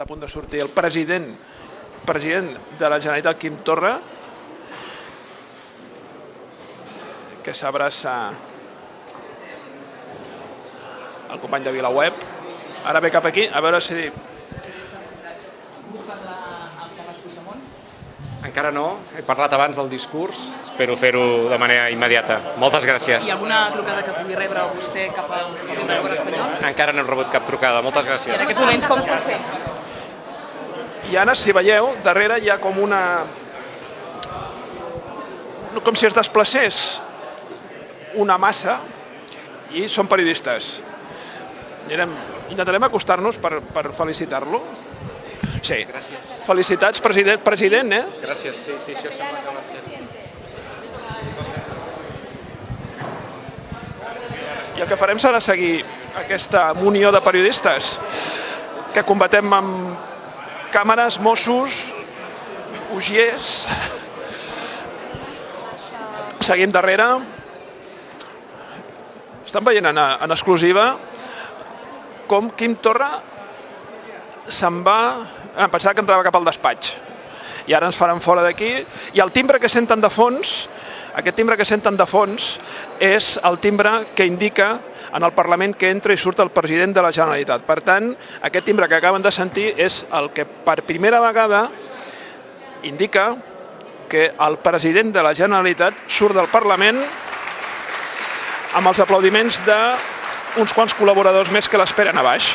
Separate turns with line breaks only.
A punt de sortir el president de la Generalitat, Quim Torra, que s'abraça el company de VilaWeb. Ara ve cap aquí, a veure si...
Encara no, he parlat abans del discurs, espero fer-ho de manera immediata. Moltes gràcies.
Hi ha alguna trucada que pugui rebre vostè cap al president del govern espanyol?
Encara no hem rebut cap trucada, moltes
I en
gràcies.
aquests moments com se sent?
I Anna, si veieu, darrere hi ha com una... com si es desplacés una massa i són periodistes. Intentarem acostar-nos per felicitar-lo. Sí.
Gràcies.
Felicitats, president, eh?
Gràcies, sí, això sembla que va ser.
I el que farem serà seguir aquesta munió de periodistes que combatem amb càmeres, Mossos, ugiers. Seguim darrere. Estan veient en exclusiva com Quim Torra se'n va... Pensava que entrava cap al despatx. I ara ens faran fora d'aquí. I el timbre que senten de fons, aquest timbre que senten de fons, és el timbre que indica en el Parlament que entra i surt el president de la Generalitat. Per tant, aquest timbre que acaben de sentir és el que per primera vegada indica que el president de la Generalitat surt del Parlament amb els aplaudiments d'uns quants col·laboradors més que l'esperen a baix.